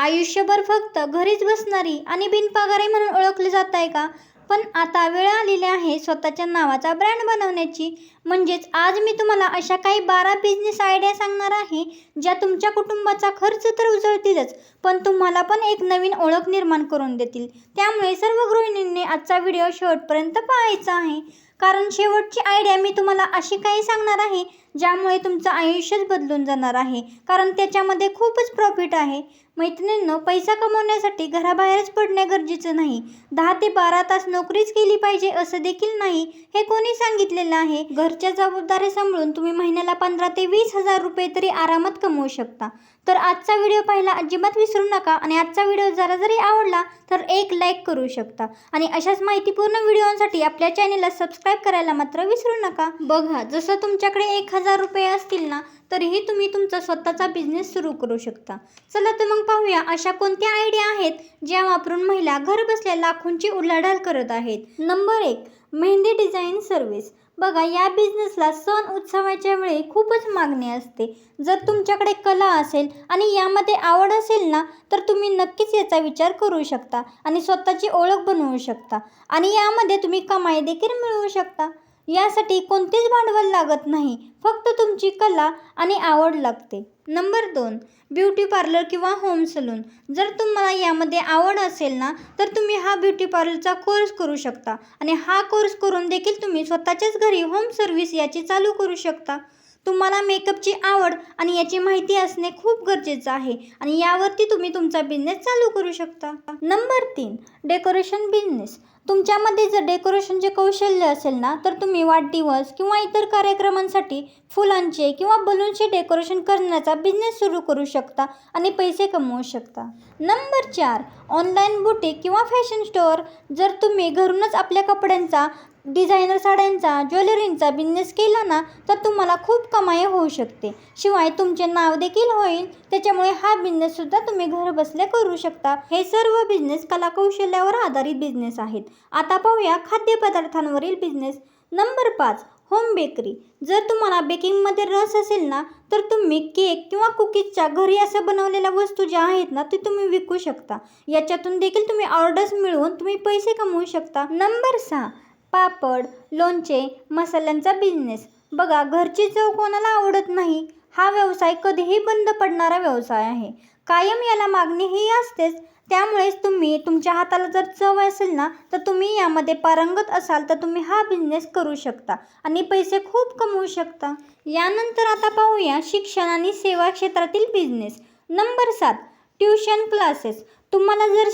आयुष्यभर फक्त घरीच बसणारी आणि बिनपगारी म्हणून ओळखले जात आहे का? पण आता वेळ आलेली आहे स्वतःच्या नावाचा ब्रँड बनवण्याची. म्हणजेच आज मी तुम्हाला अशा काही 12 बिझनेस आयडिया सांगणार आहे, ज्या तुमच्या कुटुंबाचा खर्च तर उचलतीलच, पण तुम्हाला पण एक नवीन ओळख निर्माण करून देतील. त्यामुळे सर्व गृहिणींनी आजचा व्हिडिओ शेवटपर्यंत पाहायचा आहे, कारण शेवटची आयडिया मी तुम्हाला अशी काही सांगणार आहे ज्यामुळे तुमचं आयुष्यच बदलून जाणार आहे, कारण त्याच्यामध्ये खूपच प्रॉफिट आहे. मैत्रिणींनो, पैसा कमवण्यासाठी घराबाहेरच पडणे गरजेचं नाही. 10 ते 12 तास नोकरीच केली पाहिजे असं देखील नाही, हे कोणी सांगितलेलं आहे? घरच्या जबाबदाऱ्या सांभाळून तुम्ही महिन्याला 15 ते 20 हजार रुपये तरी आरामात कमवू शकता. तर आजचा व्हिडिओ पाहायला अजिबात विसरू नका आणि आजचा व्हिडिओ जरी आवडला तर एक लाईक करू शकता आणि अशाच माहितीपूर्ण व्हिडिओसाठी आपल्या चॅनेलला सबस्क्राईब करायला मात्र विसरू नका. बघा, जसं तुमच्याकडे 1000 रुपये असतील ना, तरीही तुम्ही तुमचा स्वतःचा बिझनेस सुरू करू शकता. चला तर मग पाहूया अशा कोणत्या आयडिया आहेत ज्या वापरून महिला घर बसल्या लाखोंची उलाढाल करत आहेत. Number 1, mehndi design service. बघा, या बिझनेसला सण उत्सवाच्या वेळी खूपच मागणी असते. जर तुमच्याकडे कला असेल आणि यामध्ये आवड असेल ना, तर तुम्ही नक्कीच याचा विचार करू शकता आणि स्वतःची ओळख बनवू शकता आणि यामध्ये तुम्ही कमाई देखील मिळवू शकता. यासाठी कोणतेच भांडवल लागत नाही, फक्त तुमची कला आणि आवड लागते. नंबर 2, ब्युटी पार्लर किंवा होम सलून. जर तुम्हाला यामध्ये आवड असेल ना, तर तुम्ही हा ब्युटी पार्लरचा कोर्स करू शकता आणि हा कोर्स करून देखील तुम्ही स्वतःच्याच घरी होम सर्व्हिस याची चालू करू शकता. तुम्हाला मेकअपची आवड आणि याची माहिती असणे खूप गरजेचं आहे आणि यावरती तुम्ही तुमचा बिझनेस चालू करू शकता. Number 3, decoration business. तुमच्यामध्ये जर डेकोरेशनचे कौशल्य असेल ना, तर तुम्ही वाढदिवस किंवा इतर कार्यक्रमांसाठी फुलांचे किंवा बलूनचे डेकोरेशन करण्याचा बिझनेस सुरू करू शकता आणि पैसे कमवू शकता. नंबर 4, ऑनलाईन बुटीक किंवा फॅशन स्टोअर. जर तुम्ही घरूनच आपल्या कपड्यांचा, डिझायनर साड्यांचा, ज्वेलरींचा बिझनेस केला ना, तर तुम्हाला खूप कमाई होऊ शकते. शिवाय तुमचे नाव देखील होईल. त्याच्यामुळे हा बिझनेससुद्धा तुम्ही घर बसल्या करू शकता. हे सर्व बिझनेस कलाकौशल्यावर आधारित बिझनेस आहेत. आता पाहूया खाद्यपदार्थांवरील बिझनेस. Number 5, home bakery. जर तुम्हाला बेकिंगमध्ये रस असेल ना, तर तुम्ही केक किंवा कुकीजच्या घरी असं बनवलेल्या वस्तू ज्या आहेत ना, ते तुम्ही विकू शकता. याच्यातून देखील तुम्ही ऑर्डर्स मिळवून तुम्ही पैसे कमवू शकता. नंबर 6, पापड, लोणचे, मसाल्यांचा बिझनेस. बघा, घरची चव कोणाला आवडत नाही? हा व्यवसाय कधीही बंद पडणारा व्यवसाय आहे. कायम याला मागणीही असतेच. त्यामुळेच तुम्ही तुमच्या हाताला जर चव असेल ना, तर तुम्ही यामध्ये पारंगत असाल तर तुम्ही हा बिझनेस करू शकता आणि पैसे खूप कमवू शकता. यानंतर आता पाहूया शिक्षण आणि सेवा क्षेत्रातील बिझनेस. Number 7, tuition classes. तुम्हाला जर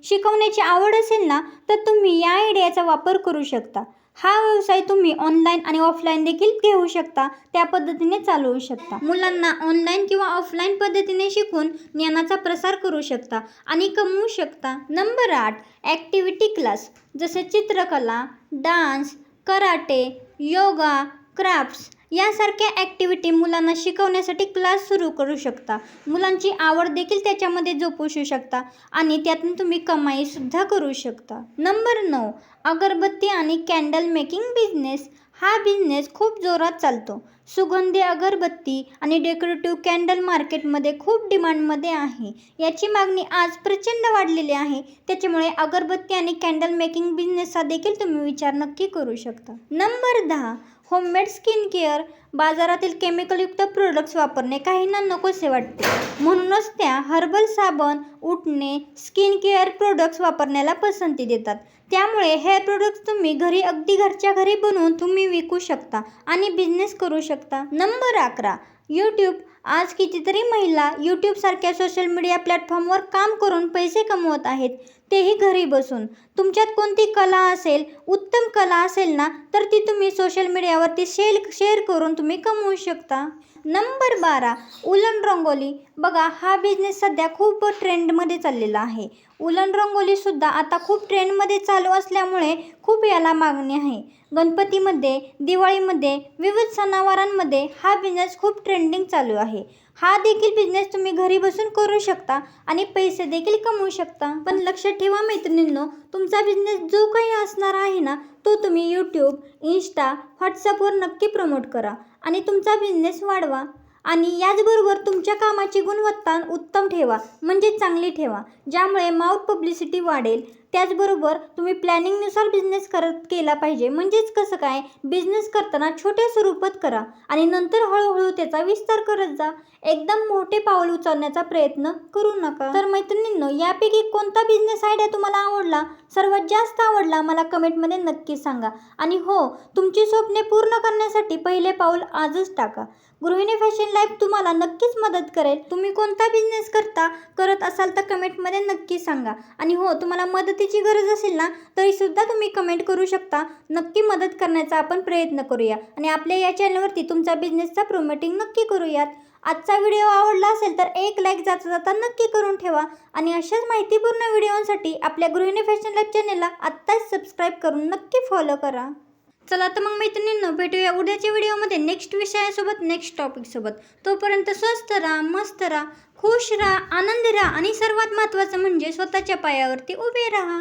शिकवण्याची आवड असेल ना, तर तुम्ही या आयडियाचा वापर करू शकता. हा व्यवसाय तुम्ही ऑनलाईन आणि ऑफलाईन देखील घेऊ शकता, त्या पद्धतीने चालवू शकता. मुलांना ऑनलाईन किंवा ऑफलाईन पद्धतीने शिकून ज्ञानाचा प्रसार करू शकता आणि कमवू शकता. Number 8, activity class. जसे चित्रकला, डान्स, कराटे, योगा, क्राफ्ट्स यासारख्या ॲक्टिव्हिटी मुलांना शिकवण्यासाठी क्लास सुरू करू शकता. मुलांची आवड देखील त्याच्यामध्ये जोपासू शकता आणि त्यातून तुम्ही कमाईसुद्धा करू शकता. नंबर 9, अगरबत्ती आणि कॅन्डल मेकिंग बिझनेस. हा बिझनेस खूप जोरात चालतो. सुगंधी अगरबत्ती आणि डेकोरेटिव्ह कॅन्डल मार्केटमध्ये खूप डिमांडमध्ये आहे. याची मागणी आज प्रचंड वाढलेली आहे. त्याच्यामुळे अगरबत्ती आणि कॅन्डल मेकिंग बिझनेसचा देखील तुम्ही विचार नक्की करू शकता. Number 10, homemade skin care. बाजारातील केमिकलयुक्त प्रोडक्ट्स वापरणे काहींना नकोसे वाटते, म्हणूनच त्या हर्बल साबण, उटणे, स्किन केअर प्रोडक्ट्स वापरण्याला पसंती देतात. त्यामुळे हे प्रोडक्ट्स तुम्ही घरी अगदी घरच्या घरी बनवून तुम्ही विकू शकता आणि बिझनेस करू शकता. Number 11, YouTube. आज कितीतरी महिला यूट्यूबसारख्या सोशल मीडिया प्लॅटफॉर्मवर काम करून पैसे कमवत आहेत, तेही घरी बसून. तुमच्यात कोणती कला असेल, उत्तम कला असेल ना, तर ती तुम्ही सोशल मीडियावरती शेअर करून तुम्ही कमवू शकता. नंबर 12, उलन रंगोली. बघा, हा बिझनेस सध्या खूप ट्रेंडमध्ये चाललेला आहे. उलन रंगोलीसुद्धा आता खूप ट्रेंडमध्ये चालू असल्यामुळे खूप याला मागणी आहे. गणपतीमध्ये, दिवाळीमध्ये, विविध सणावारांमध्ये हा बिझनेस खूप ट्रेंडिंग चालू आहे. हा देखील बिझनेस तुम्ही घरी बसून करू शकता आणि पैसे देखील कमवू शकता. पण लक्षात ठेवा मैत्रिणींनो, तुमचा बिझनेस जो काही असणार आहे ना, तो तुम्ही यूट्यूब, इन्स्टा, व्हॉट्सअपवर नक्की प्रमोट करा आणि तुमचा बिझनेस वाढवा. आणि याचबरोबर तुमच्या कामाची गुणवत्ता उत्तम ठेवा, म्हणजे चांगली ठेवा, ज्यामुळे माउथ पब्लिसिटी वाढेल. त्याचबरोबर तुम्ही प्लॅनिंगनुसार बिझनेस केला पाहिजे. म्हणजेच कसं काय, बिझनेस करताना छोट्या स्वरूपात करा आणि नंतर हळूहळू त्याचा विस्तार करत जा. एकदम मोठे पाऊल उचलण्याचा प्रयत्न करू नका. तर मैत्रिणींनो, यापैकी कोणता बिझनेस आयडिया तुम्हाला आवडला, सर्वात जास्त आवडला, मला कमेंटमध्ये नक्की सांगा. आणि हो, तुमची स्वप्ने पूर्ण करण्यासाठी पहिले पाऊल आजच टाका. गृहिणी फॅशन लाईफ तुम्हाला नक्कीच मदत करेल. तुम्ही कोणता बिझनेस करत असाल तर कमेंटमध्ये नक्की सांगा. आणि हो, तुम्हाला मदतीची गरज असेल ना, तरीसुद्धा तुम्ही कमेंट करू शकता. नक्की मदत करण्याचा आपण प्रयत्न करूया आणि आपल्या या चॅनलवरती तुमचा बिझनेसचा प्रमोटिंग नक्की करूयात. आजचा व्हिडिओ आवडला असेल तर एक लाईक जाता जाता नक्की करून ठेवा आणि अशाच माहितीपूर्ण व्हिडिओसाठी आपल्या गृहिणी फॅशन लाईफ चॅनलला आत्ताच सबस्क्राईब करून नक्की फॉलो करा. चला तर मग मैत्रिणींनो, भेटूया उद्याच्या व्हिडिओमध्ये नेक्स्ट विषयासोबत, नेक्स्ट टॉपिकसोबत. तोपर्यंत स्वस्त राहा, मस्त राहा, खुश राहा, आनंदी राहा आणि सर्वात महत्त्वाचं म्हणजे स्वतःच्या पायावरती उभे राहा.